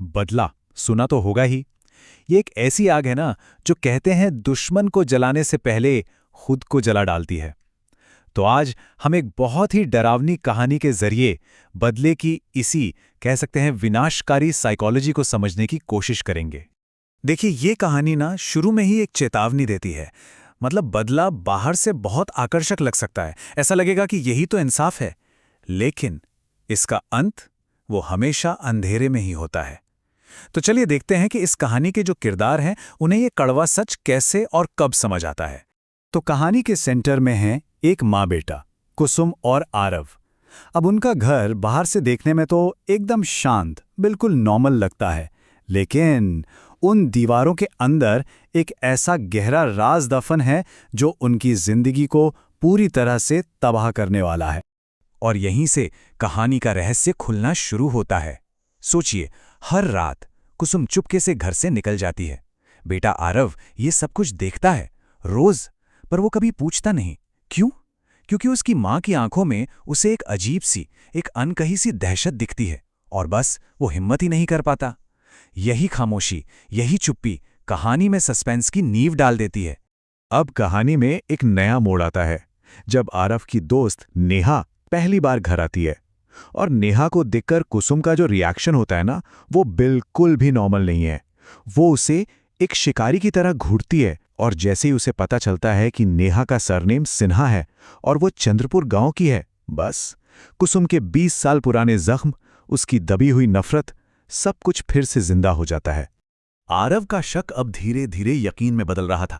बदला सुना तो होगा ही। ये एक ऐसी आग है ना जो कहते हैं दुश्मन को जलाने से पहले खुद को जला डालती है। तो आज हम एक बहुत ही डरावनी कहानी के जरिए बदले की इसी कह सकते हैं विनाशकारी साइकोलॉजी को समझने की कोशिश करेंगे। देखिए, ये कहानी ना शुरू में ही एक चेतावनी देती है। मतलब बदला बाहर से बहुत आकर्षक लग सकता है, ऐसा लगेगा कि यही तो इंसाफ है, लेकिन इसका अंत वो हमेशा अंधेरे में ही होता है। तो चलिए देखते हैं कि इस कहानी के जो किरदार हैं उन्हें ये कड़वा सच कैसे और कब समझ आता है। तो कहानी के सेंटर में है एक माँ बेटा, कुसुम और आरव। अब उनका घर बाहर से देखने में तो एकदम शांत, बिल्कुल नॉर्मल लगता है, लेकिन उन दीवारों के अंदर एक ऐसा गहरा राज दफन है जो उनकी जिंदगी को पूरी तरह से तबाह करने वाला है। और यहीं से कहानी का रहस्य खुलना शुरू होता है। सोचिए, हर रात कुसुम चुपके से घर से निकल जाती है। बेटा आरव ये सब कुछ देखता है रोज, पर वो कभी पूछता नहीं। क्यों? क्योंकि उसकी माँ की आंखों में उसे एक अजीब सी, एक अनकही सी दहशत दिखती है, और बस वो हिम्मत ही नहीं कर पाता। यही खामोशी, यही चुप्पी कहानी में सस्पेंस की नींव डाल देती है। अब कहानी में एक नया मोड़ आता है जब आरव की दोस्त नेहा पहली बार घर आती है। और नेहा को देखकर कुसुम का जो रिएक्शन होता है ना, वो बिल्कुल भी नॉर्मल नहीं है। वो उसे एक शिकारी की तरह घूरती है, और जैसे ही उसे पता चलता है कि नेहा का सरनेम सिन्हा है और वो चंद्रपुर गांव की है, बस कुसुम के 20 साल पुराने जख्म, उसकी दबी हुई नफरत, सब कुछ फिर से जिंदा हो जाता है। आरव का शक अब धीरे धीरे यकीन में बदल रहा था।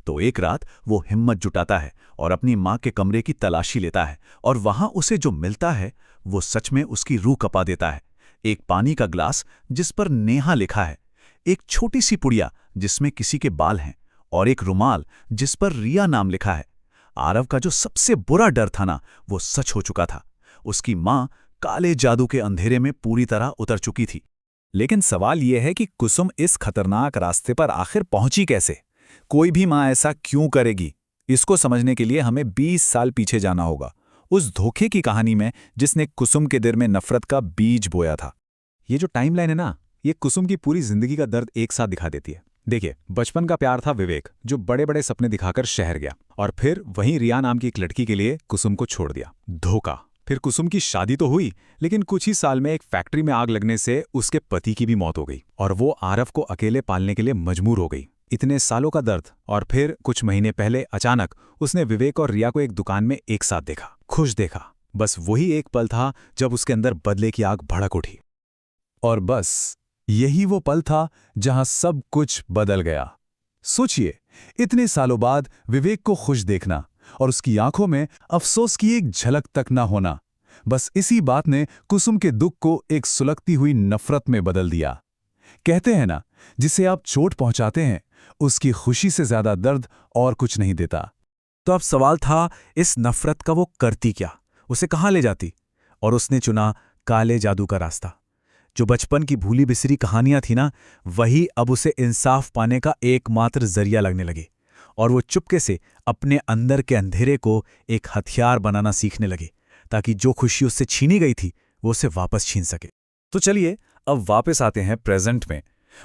तो एक रात वो हिम्मत जुटाता है और अपनी माँ के कमरे की तलाशी लेता है, और वहां उसे जो मिलता है वो सच में उसकी रूह कपा देता है। एक पानी का ग्लास जिस पर नेहा लिखा है, एक छोटी सी पुड़िया जिसमें किसी के बाल हैं, और एक रुमाल जिस पर रिया नाम लिखा है। आरव का जो सबसे बुरा डर था ना, वो सच हो चुका था। उसकी माँ काले जादू के अंधेरे में पूरी तरह उतर चुकी थी। लेकिन सवाल यह है कि कुसुम इस खतरनाक रास्ते पर आखिर पहुंची कैसे? कोई भी माँ ऐसा क्यों करेगी? इसको समझने के लिए हमें 20 साल पीछे जाना होगा, उस धोखे की कहानी में जिसने कुसुम के दिल में नफरत का बीज बोया था। ये जो टाइमलाइन है ना, ये कुसुम की पूरी जिंदगी का दर्द एक साथ दिखा देती है। देखिए, बचपन का प्यार था विवेक, जो बड़े बड़े सपने दिखाकर शहर गया, और फिर वहीं रिया नाम की एक लड़की के लिए कुसुम को छोड़ दिया। धोखा। फिर कुसुम की शादी तो हुई, लेकिन कुछ ही साल में एक फैक्ट्री में आग लगने से उसके पति की भी मौत हो गई, और वो आरव को अकेले पालने के लिए मजबूर हो गई। इतने सालों का दर्द, और फिर कुछ महीने पहले अचानक उसने विवेक और रिया को एक दुकान में एक साथ देखा, खुश देखा। बस वही एक पल था जब उसके अंदर बदले की आग भड़क उठी। और बस यही वो पल था जहां सब कुछ बदल गया। सोचिए, इतने सालों बाद विवेक को खुश देखना और उसकी आंखों में अफसोस की एक झलक तक न होना, बस इसी बात ने कुसुम के दुख को एक सुलगती हुई नफरत में बदल दिया। कहते हैं ना, जिसे आप चोट पहुंचाते हैं उसकी खुशी से ज्यादा दर्द और कुछ नहीं देता। तो अब सवाल था, इस नफरत का वो करती क्या, उसे कहां ले जाती? और उसने चुना काले जादू का रास्ता। जो बचपन की भूली बिसरी कहानियां थी ना, वही अब उसे इंसाफ पाने का एकमात्र जरिया लगने लगी, और वो चुपके से अपने अंदर के अंधेरे को एक हथियार बनाना सीखने लगे, ताकि जो खुशी उससे छीनी गई थी वो उसे वापस छीन सके। तो चलिए अब वापस आते हैं प्रेजेंट में,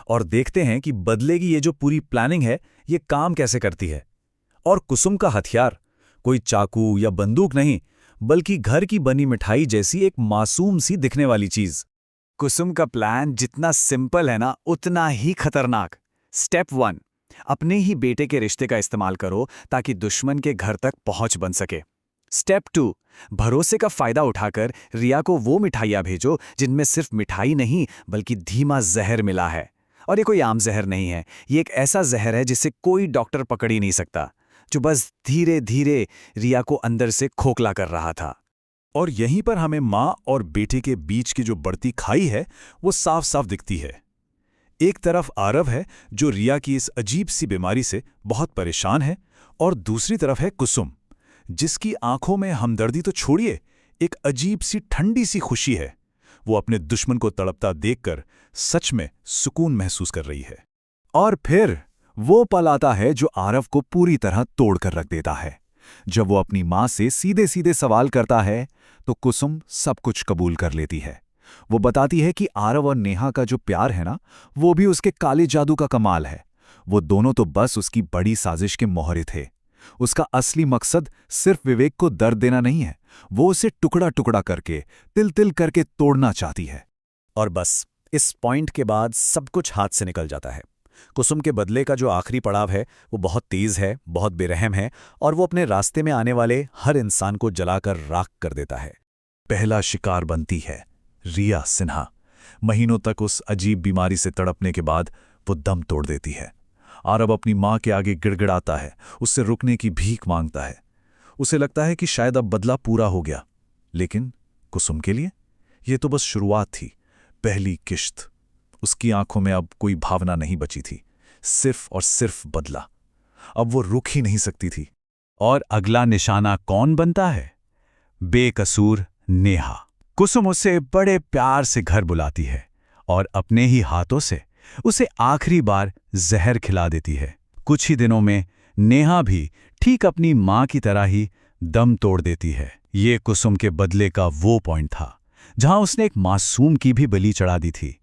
और देखते हैं कि बदले की ये जो पूरी प्लानिंग है ये काम कैसे करती है। और कुसुम का हथियार कोई चाकू या बंदूक नहीं, बल्कि घर की बनी मिठाई जैसी एक मासूम सी दिखने वाली चीज। कुसुम का प्लान जितना सिंपल है ना, उतना ही खतरनाक। स्टेप 1, अपने ही बेटे के रिश्ते का इस्तेमाल करो ताकि दुश्मन के घर तक पहुंच बन सके। स्टेप 2, भरोसे का फायदा उठाकर रिया को वो मिठाइयां भेजो जिनमें सिर्फ मिठाई नहीं बल्कि धीमा जहर मिला है। और ये कोई आम जहर नहीं है, ये एक ऐसा जहर है जिसे कोई डॉक्टर पकड़ ही नहीं सकता, जो बस धीरे धीरे रिया को अंदर से खोखला कर रहा था। और यहीं पर हमें माँ और बेटे के बीच की जो बढ़ती खाई है वो साफ साफ दिखती है। एक तरफ आरव है जो रिया की इस अजीब सी बीमारी से बहुत परेशान है, और दूसरी तरफ है कुसुम, जिसकी आंखों में हमदर्दी तो छोड़िए, एक अजीब सी ठंडी सी खुशी है। वो अपने दुश्मन को तड़पता देखकर सच में सुकून महसूस कर रही है। और फिर वो पल आता है जो आरव को पूरी तरह तोड़कर रख देता है। जब वो अपनी माँ से सीधे सीधे सवाल करता है तो कुसुम सब कुछ कबूल कर लेती है। वो बताती है कि आरव और नेहा का जो प्यार है ना, वो भी उसके काले जादू का कमाल है। वो दोनों तो बस उसकी बड़ी साजिश के मोहरे थे। उसका असली मकसद सिर्फ विवेक को दर्द देना नहीं है, वो उसे टुकड़ा टुकड़ा करके, तिल तिल करके तोड़ना चाहती है। और बस इस पॉइंट के बाद सब कुछ हाथ से निकल जाता है। कुसुम के बदले का जो आखिरी पड़ाव है वो बहुत तेज है, बहुत बेरहम है, और वो अपने रास्ते में आने वाले हर इंसान को जलाकर राख कर देता है। पहला शिकार बनती है रिया सिन्हा। महीनों तक उस अजीब बीमारी से तड़पने के बाद वो दम तोड़ देती है। आरव अपनी मां के आगे गिड़गिड़ाता है, उससे रुकने की भीख मांगता है। उसे लगता है कि शायद अब बदला पूरा हो गया, लेकिन कुसुम के लिए ये तो बस शुरुआत थी, पहली किश्त। उसकी आंखों में अब कोई भावना नहीं बची थी, सिर्फ और सिर्फ बदला। अब वो रुक ही नहीं सकती थी। और अगला निशाना कौन बनता है? बेकसूर नेहा। कुसुम उसे बड़े प्यार से घर बुलाती है और अपने ही हाथों से उसे आखिरी बार जहर खिला देती है। कुछ ही दिनों में नेहा भी ठीक अपनी मां की तरह ही दम तोड़ देती है। ये कुसुम के बदले का वो पॉइंट था जहां उसने एक मासूम की भी बलि चढ़ा दी थी।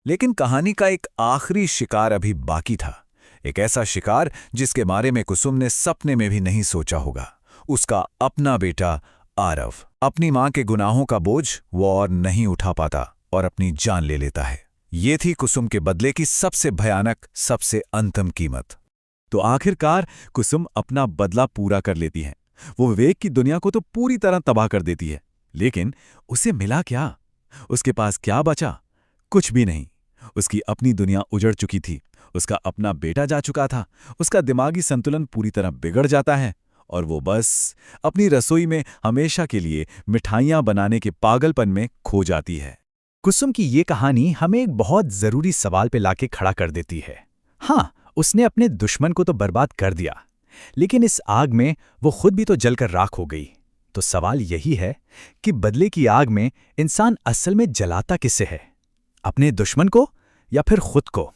लेकिन कहानी का एक आखिरी शिकार अभी बाकी था। एक ऐसा शिकार जिसके बारे में कुसुम ने सपने में भी नहीं सोचा होगा। उसका अपना बेटा आरव। अपनी मां के गुनाहों का बोझ वो और नहीं उठा पाता और अपनी जान ले लेता है। ये थी कुसुम के बदले की सबसे भयानक, सबसे अंतिम कीमत। तो आखिरकार कुसुम अपना बदला पूरा कर लेती है। वो विवेक की दुनिया को तो पूरी तरह तबाह कर देती है, लेकिन उसे मिला क्या? उसके पास क्या बचा? कुछ भी नहीं। उसकी अपनी दुनिया उजड़ चुकी थी, उसका अपना बेटा जा चुका था, उसका दिमागी संतुलन पूरी तरह बिगड़ जाता है और वो बस अपनी रसोई में हमेशा के लिए मिठाइयां बनाने के पागलपन में खो जाती है। कुसुम की ये कहानी हमें एक बहुत जरूरी सवाल पे लाके खड़ा कर देती है। हाँ, उसने अपने दुश्मन को तो बर्बाद कर दिया, लेकिन इस आग में वो खुद भी तो जलकर राख हो गई। तो सवाल यही है कि बदले की आग में इंसान असल में जलाता किसे है? अपने दुश्मन को या फिर खुद को?